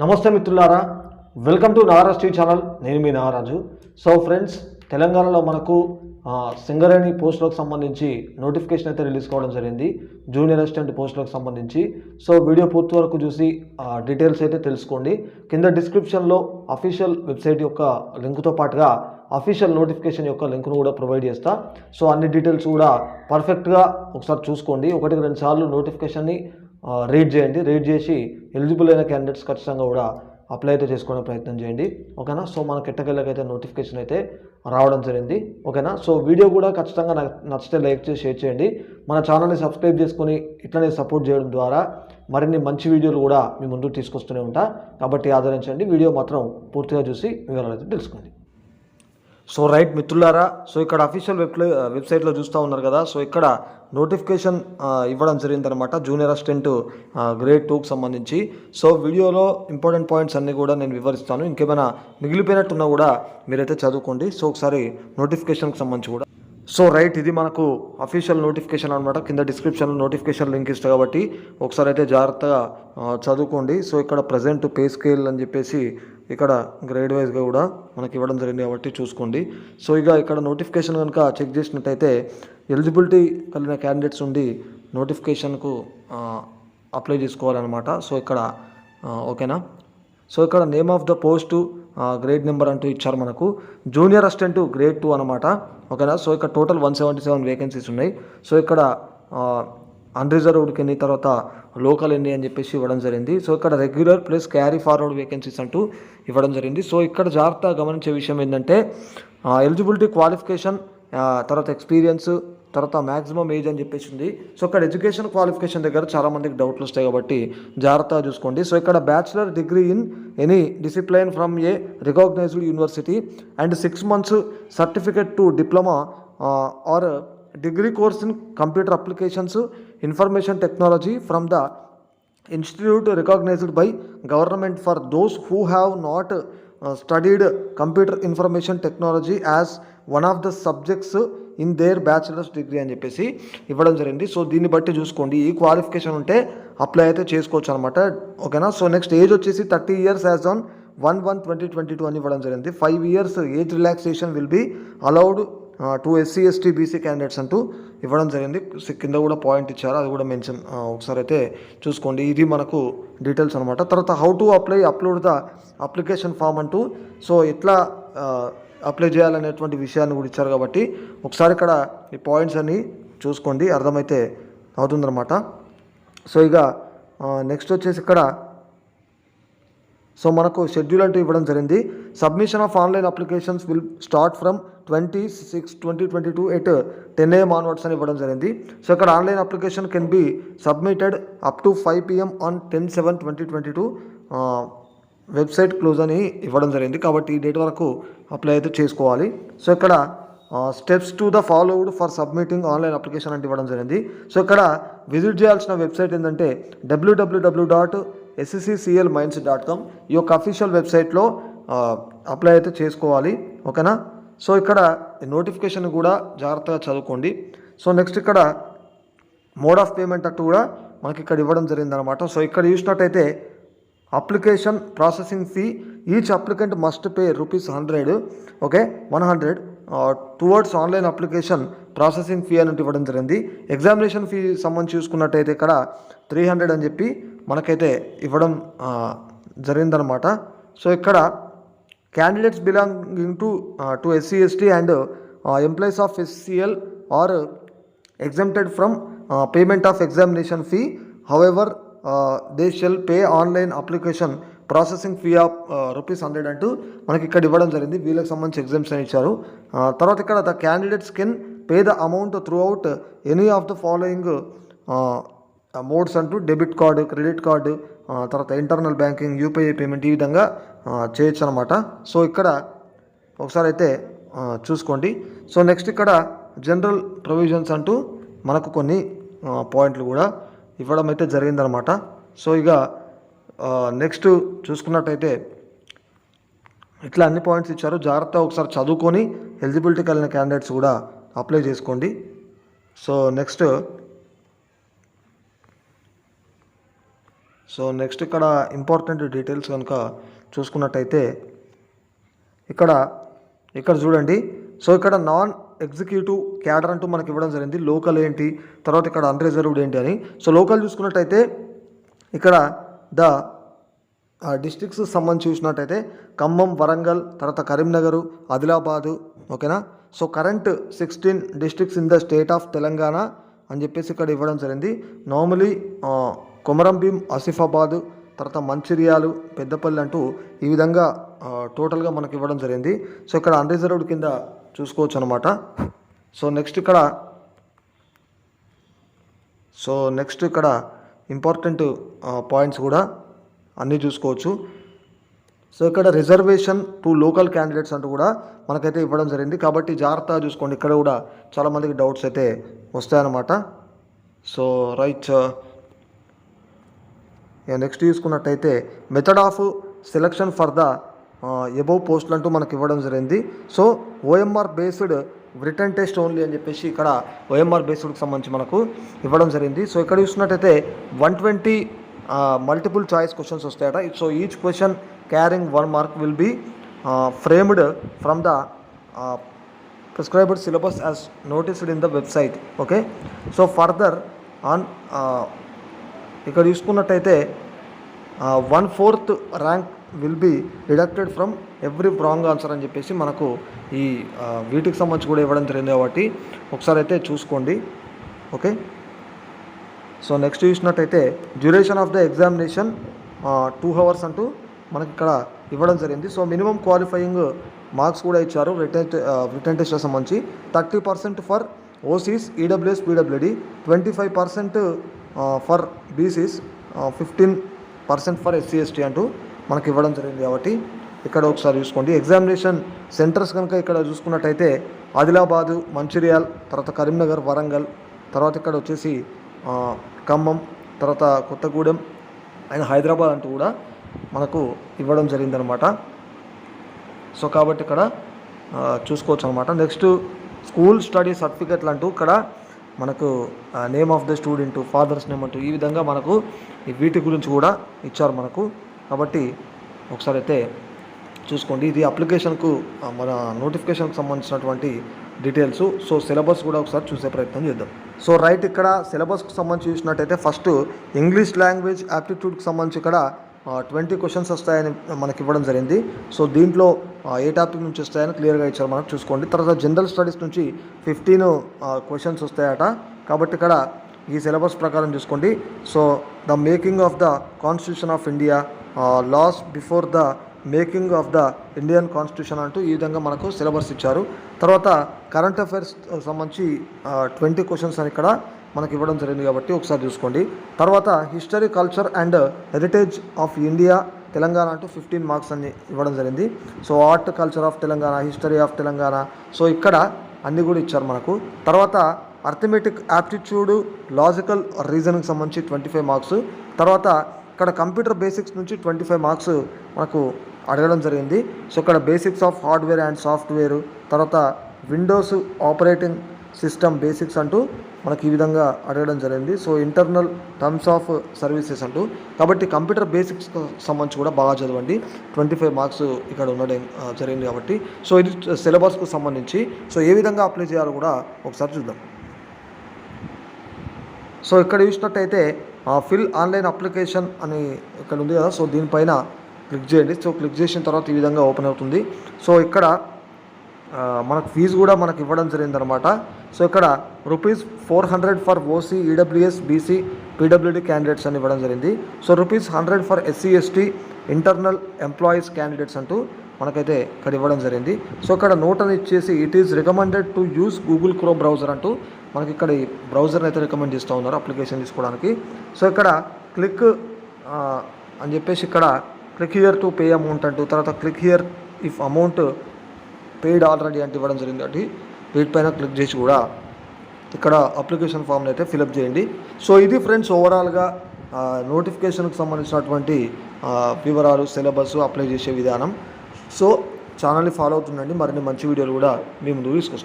నమస్తే మిత్రులారా, welcome to Naraj TV channel. నేను మీ నారాజు. సో ఫ్రెండ్స్, తెలంగాణలో మనకు సింగరేణి పోస్టులకు సంబంధించి నోటిఫికేషన్ అయితే రిలీజ్ కావడం జరిగింది, జూనియర్ అసిస్టెంట్ పోస్టులకు సంబంధించి. సో వీడియో పూర్తి వరకు చూసి డీటెయిల్స్ అయితే తెలుసుకోండి. కింద డిస్క్రిప్షన్లో అఫీషియల్ వెబ్సైట్ యొక్క లింక్తో పాటుగా అఫీషియల్ నోటిఫికేషన్ యొక్క లింక్ను కూడా ప్రొవైడ్ చేస్తా. సో అన్ని డీటెయిల్స్ కూడా పర్ఫెక్ట్గా ఒకసారి చూసుకోండి. 1-2 సార్లు నోటిఫికేషన్ని రీడ్ చేయండి. రీడ్ చేసి ఎలిజిబుల్ అయిన క్యాండిడేట్స్ ఖచ్చితంగా కూడా అప్లై అయితే చేసుకునే ప్రయత్నం చేయండి, ఓకేనా. సో మనకి ఎట్టకెళ్ళకైతే నోటిఫికేషన్ అయితే రావడం జరిగింది, ఓకేనా. సో వీడియో కూడా ఖచ్చితంగా నచ్చితే లైక్ చేసి షేర్ చేయండి. మన ఛానల్ని సబ్స్క్రైబ్ చేసుకొని ఇట్లనే సపోర్ట్ చేయడం ద్వారా మరిన్ని మంచి వీడియోలు కూడా మీ ముందుకు తీసుకొస్తూనే ఉంటా. కాబట్టి ఆదరించండి. వీడియో మాత్రం పూర్తిగా చూసి వివరాలు అయితే తెలుసుకోండి. సో రైట్ మిత్రులారా, సో ఇక్కడ అఫీషియల్ వెబ్సైట్లో చూస్తూ ఉన్నారు కదా. సో ఇక్కడ నోటిఫికేషన్ ఇవ్వడం జరిగిందనమాట, జూనియర్ అసిస్టెంట్ గ్రేడ్ 2కి సంబంధించి. సో వీడియోలో ఇంపార్టెంట్ పాయింట్స్ అన్నీ కూడా నేను వివరిస్తాను. ఇంకేమైనా మిగిలిపోయినట్టున్నా కూడా మీరైతే చదువుకోండి. సో ఒకసారి నోటిఫికేషన్కి సంబంధించి కూడా. సో రైట్, ఇది మనకు అఫీషియల్ నోటిఫికేషన్ అనమాట. కింద డిస్క్రిప్షన్లో నోటిఫికేషన్ లింక్ ఇస్తా కాబట్టి ఒకసారి అయితే జాగ్రత్తగా చదువుకోండి. సో ఇక్కడ ప్రజెంట్ పే స్కేల్ అని చెప్పేసి ఇక్కడ గ్రేడ్ వైజ్గా కూడా మనకి ఇవ్వడం జరిగింది కాబట్టి చూసుకోండి. సో ఇక్కడ నోటిఫికేషన్ కనుక చెక్ చేసినట్టయితే ఎలిజిబిలిటీ కలిగిన క్యాండిడేట్స్ ఉండి నోటిఫికేషన్కు అప్లై చేసుకోవాలన్నమాట. సో ఇక్కడ ఓకేనా. సో ఇక్కడ name of the post, grade number అంటూ ఇచ్చారు మనకు. జూనియర్ అసిస్టెంట్ గ్రేడ్ 2 అనమాట, ఓకేనా. సో ఇక్కడ టోటల్ 177 వేకెన్సీస్ ఉన్నాయి. సో ఇక్కడ అన్రిజర్వ్డ్కి ఎన్ని, తర్వాత లోకల్ ఎన్ని అని చెప్పేసి ఇవ్వడం జరిగింది. సో ఇక్కడ regular plus carry forward vacancies అంటూ ఇవ్వడం జరిగింది. సో ఇక్కడ జాగ్రత్తగా గమనించే విషయం ఏంటంటే ఎలిజిబిలిటీ, క్వాలిఫికేషన్, తర్వాత ఎక్స్పీరియన్స్, తర్వాత మ్యాక్సిమం ఏజ్ అని చెప్పేసి ఉంది. సో ఇక్కడ ఎడ్యుకేషన్ క్వాలిఫికేషన్ దగ్గర చాలామందికి డౌట్లు వస్తాయి కాబట్టి జాగ్రత్తగా చూసుకోండి. సో ఇక్కడ bachelor degree in any discipline from a recognised university and 6 months certificate to diploma or degree course in computer applications information technology from the institute recognized by government for those who have not studied computer information technology as one of the subjects in their bachelor's degree అని చెప్పేసి ఇవ్వడం జరిగింది. So దీన్ని బట్టి చూసుకోండి, ఈ qualification ఉంటే apply అయితే చేసుకోవచ్చు అనమాట, ఓకేనా. సో నెక్స్ట్ ఏజ్ వచ్చేసి 30 years యాజ్ ఆన్ 1/1/2022 అని ఇవ్వడం జరిగింది. 5 years age relaxation will be allowed to SC ST BC candidates అంటూ ఇవ్వడం జరిగింది. కింద కూడా పాయింట్ ఇచ్చారు, అది కూడా మెన్షన్ ఒకసారి అయితే చూసుకోండి. ఇది మనకు డీటెయిల్స్ అనమాట. తర్వాత how to upload the application form అంటూ, సో ఎట్లా అప్లై చేయాలనేటువంటి విషయాన్ని కూడా ఇచ్చారు కాబట్టి ఒకసారి ఇక్కడ ఈ పాయింట్స్ అన్నీ చూసుకోండి, అర్థమైతే అవుతుందన్నమాట. సో నెక్స్ట్ వచ్చేసి ఇక్కడ సో మనకు షెడ్యూల్ అంటూ ఇవ్వడం జరిగింది. Submission of online applications will start from 26/2022 at 10 AM onwards అని ఇవ్వడం జరిగింది. సో ఇక్కడ online application can be submitted up to 5 PM on 10/7/2022. Website close అని ఇవ్వడం జరిగింది కాబట్టి ఈ డేట్ వరకు అప్లై అయితే చేసుకోవాలి. సో ఇక్కడ steps to the followed for submitting online application అంటే ఇవ్వడం జరిగింది. సో ఇక్కడ విజిట్ చేయాల్సిన వెబ్సైట్ ఏంటంటే www.scclmines.com. ఈ యొక్క అఫీషియల్ వెబ్సైట్లో అప్లై అయితే చేసుకోవాలి, ఓకేనా. సో ఇక్కడ నోటిఫికేషన్ కూడా జాగ్రత్తగా చదువుకోండి. సో నెక్స్ట్ ఇక్కడ మోడ్ ఆఫ్ పేమెంట్ అంటూ కూడా మనకి ఇక్కడ ఇవ్వడం జరిగిందనమాట. సో ఇక్కడ చూసినట్టయితే application processing fee, each applicant must pay ₹100, okay, 100 towards online application processing fee అని ఇవ్వడం జరిగింది. ఎగ్జామినేషన్ ఫీ సంబంధించి చూసుకున్నట్టయితే ఇక్కడ 300 అని చెప్పి మనకైతే ఇవ్వడం జరిగిందనమాట. సో ఇక్కడ candidates belonging to SC ST and employees of SCL are exempted from payment of examination fee. However, they shall pay online application processing fee of ₹100 అంటూ మనకి ఇక్కడ ఇవ్వడం జరిగింది. వీళ్ళకి సంబంధించి ఎగ్జామ్షన్ ఇచ్చారు. తర్వాత ఇక్కడ the candidates can pay the amount through out any of the following modes అంటూ డెబిట్ కార్డు, క్రెడిట్ కార్డు, తర్వాత ఇంటర్నల్ బ్యాంకింగ్, యూపీఐ పేమెంట్, ఈ విధంగా చేయొచ్చు అనమాట. సో ఇక్కడ ఒకసారి అయితే చూసుకోండి. సో నెక్స్ట్ ఇక్కడ జనరల్ ప్రొవిజన్స్ అంటూ మనకు కొన్ని పాయింట్లు కూడా ఇవ్వడం అయితే జరిగిందనమాట. సో నెక్స్ట్ చూసుకున్నట్టయితే ఇట్లా అన్ని పాయింట్స్ ఇచ్చారు, జాగ్రత్తగా ఒకసారి చదువుకొని ఎలిజిబిలిటీ కలిగిన క్యాండిడేట్స్ కూడా అప్లై చేసుకోండి. సో సో నెక్స్ట్ ఇక్కడ ఇంపార్టెంట్ డీటెయిల్స్ కనుక చూసుకున్నట్టయితే ఇక్కడ చూడండి. సో ఇక్కడ నాన్ ఎగ్జిక్యూటివ్ క్యాడర్ అంటూ మనకి ఇవ్వడం జరిగింది. లోకల్ ఏంటి, తర్వాత ఇక్కడ అన్రిజర్వ్డ్ ఏంటి అని. సో లోకల్ చూసుకున్నట్టయితే ఇక్కడ ద డిస్ట్రిక్ట్స్ సంబంధించి చూసినట్టయితే ఖమ్మం, వరంగల్, తర్వాత కరీంనగర్, ఆదిలాబాదు. ఓకేనా. So current 16 districts in the state of Telangana అని చెప్పేసి ఇక్కడ ఇవ్వడం జరిగింది. నార్మలీ కొమరంభీం, ఆసిఫాబాద్, తర్వాత మంచిర్యాలు, పెద్దపల్లి అంటూ ఈ విధంగా టోటల్గా మనకి ఇవ్వడం జరిగింది. సో ఇక్కడ అన్రిజర్వ్డ్ కింద చూసుకోవచ్చు అనమాట. సో నెక్స్ట్ ఇక్కడ ఇంపార్టెంట్ పాయింట్స్ కూడా అన్నీ చూసుకోవచ్చు. సో ఇక్కడ రిజర్వేషన్ టు లోకల్ క్యాండిడేట్స్ అంటూ కూడా మనకైతే ఇవ్వడం జరిగింది. కాబట్టి జాగ్రత్తగా చూసుకోండి. ఇక్కడ కూడా చాలామందికి డౌట్స్ అయితే వస్తాయన్నమాట. So right. నెక్స్ట్ చూసుకున్నట్టయితే method of selection for the above పోస్టులు అంటూ మనకి ఇవ్వడం జరిగింది. So OMR based return test only అని చెప్పేసి ఇక్కడ ఓఎంఆర్ బేస్డ్కి సంబంధించి మనకు ఇవ్వడం జరిగింది. సో ఇక్కడ చూసినట్టయితే 120 మల్టిపుల్ చాయిస్ క్వశ్చన్స్ వస్తాయట. So each question carrying 1 mark will be framed from the prescribed syllabus as noticed in the website. Okay. So further on ఇక్కడ చూసుకున్నట్టయితే 1/4 rank will be deducted from every wrong answer అని చెప్పేసి మనకు ఈ వీటికి సంబంధించి కూడా ఇవ్వడం జరిగింది. కాబట్టి ఒకసారి అయితే చూసుకోండి. ఓకే. సో నెక్స్ట్ చూసినట్టయితే duration of the examination 2 hours అంటూ మనకి ఇక్కడ ఇవ్వడం జరిగింది. సో మినిమం క్వాలిఫైయింగ్ మార్క్స్ కూడా ఇచ్చారు రిటర్న్ టెస్ట్కి సంబంధించి. 30% for OCs, EWS, PWD, 25% for BCs, 15% for SC ST అంటూ మనకి ఇవ్వడం జరిగింది. కాబట్టి ఇక్కడ ఒకసారి చూసుకోండి. ఎగ్జామినేషన్ సెంటర్స్ కనుక ఇక్కడ చూసుకున్నట్టయితే ఆదిలాబాదు, మంచిర్యాల్, తర్వాత కరీంనగర్, వరంగల్, తర్వాత ఇక్కడ వచ్చేసి ఖమ్మం, తర్వాత కొత్తగూడెం అండ్ హైదరాబాద్ అంటూ కూడా మనకు ఇవ్వడం జరిగిందనమాట. సో కాబట్టి ఇక్కడ చూసుకోవచ్చు అనమాట. నెక్స్ట్ స్కూల్ స్టడీ సర్టిఫికెట్లు అంటూ ఇక్కడ మనకు name of the student, father's name అంటూ ఈ విధంగా మనకు వీటి గురించి కూడా ఇచ్చారు మనకు. కాబట్టి ఒకసారి అయితే చూసుకోండి. ఇది అప్లికేషన్కు మన నోటిఫికేషన్కి సంబంధించినటువంటి డీటెయిల్స్. సో సిలబస్ కూడా ఒకసారి చూసే ప్రయత్నం చేద్దాం. So right. ఇక్కడ సిలబస్కి సంబంధించి చూసినట్టయితే ఫస్ట్ ఇంగ్లీష్ లాంగ్వేజ్ యాప్టిట్యూడ్కి సంబంధించి ఇక్కడ 20 క్వశ్చన్స్ వస్తాయని మనకి ఇవ్వడం జరిగింది. సో దీంట్లో ఏ టాపిక్ నుంచి వస్తాయని క్లియర్గా ఇచ్చారు మనకు. చూసుకోండి. తర్వాత జనరల్ స్టడీస్ నుంచి 15 క్వశ్చన్స్ వస్తాయట. కాబట్టి ఇక్కడ ఈ సిలబస్ ప్రకారం చూసుకోండి. So the making of the constitution of India, laws before the making of the Indian constitution అంటూ ఈ విధంగా మనకు సిలబస్ ఇచ్చారు. తర్వాత కరెంట్ అఫైర్స్ సంబంధించి 20 క్వశ్చన్స్ అని ఇక్కడ మనకి ఇవ్వడం జరిగింది. కాబట్టి ఒకసారి చూసుకోండి. తర్వాత history, culture and heritage of India Telangana అంటూ 15 మార్క్స్ అని ఇవ్వడం జరిగింది. So art, culture of Telangana, history of Telangana, so ఇక్కడ అన్నీ కూడా ఇచ్చారు మనకు. తర్వాత అర్థమెటిక్ యాప్టిట్యూడ్, లాజికల్ రీజనింగ్కి సంబంధించి 25 మార్క్స్. తర్వాత ఇక్కడ కంప్యూటర్ బేసిక్స్ నుంచి 25 మార్క్స్ మనకు అడగడం జరిగింది. సో ఇక్కడ basics of hardware and software, తర్వాత విండోస్ ఆపరేటింగ్ సిస్టమ్ బేసిక్స్ అంటూ మనకి ఈ విధంగా అడగడం జరిగింది. So internal terms of services అంటూ. కాబట్టి కంప్యూటర్ బేసిక్స్కి సంబంధించి కూడా బాగా చదవండి. 25 మార్క్స్ ఇక్కడ ఉండడం జరిగింది. కాబట్టి సో ఇది సిలబస్కు సంబంధించి. సో ఏ విధంగా అప్లై చేయాలో కూడా ఒకసారి చూద్దాం. సో ఇక్కడ చూసినట్టయితే ఫిల్ ఆన్లైన్ అప్లికేషన్ అని ఇక్కడ ఉంది కదా. సో దీనిపైన క్లిక్ చేయండి. సో క్లిక్ చేసిన తర్వాత ఈ విధంగా ఓపెన్ అవుతుంది. సో ఇక్కడ మనకు ఫీజు కూడా మనకు ఇవ్వడం జరిగింది అనమాట. సో ఇక్కడ ₹400 for OC, EWS, BC, PWD candidates అని ఇవ్వడం జరిగింది. So ₹100 for SC, ST, internal employees candidates అంటూ మనకైతే ఇక్కడ ఇవ్వడం జరిగింది. సో ఇక్కడ నోట్ అని ఇచ్చేసి it is recommended to use Google chrome browser అంటూ మనకి ఇక్కడ ఈ బ్రౌజర్ని అయితే రికమెండ్ చేస్తూ ఉన్నారు అప్లికేషన్ తీసుకోవడానికి. సో ఇక్కడ క్లిక్ అని చెప్పేసి ఇక్కడ click here to pay amount అంటూ, తర్వాత click here if amount paid already అంటే ఇవ్వడం జరిగింది. అంటే వీటిపైన క్లిక్ చేసి కూడా ఇక్కడ అప్లికేషన్ ఫామ్ని అయితే ఫిలప్ చేయండి. సో ఇది ఫ్రెండ్స్ ఓవరాల్గా నోటిఫికేషన్కి సంబంధించినటువంటి వివరాలు, సిలబస్, అప్లై చేసే విధానం. సో ఛానల్ని ఫాలో అవుతుండండి. మరిన్ని మంచి వీడియోలు కూడా మీ ముందుకు తీసుకొస్తాం.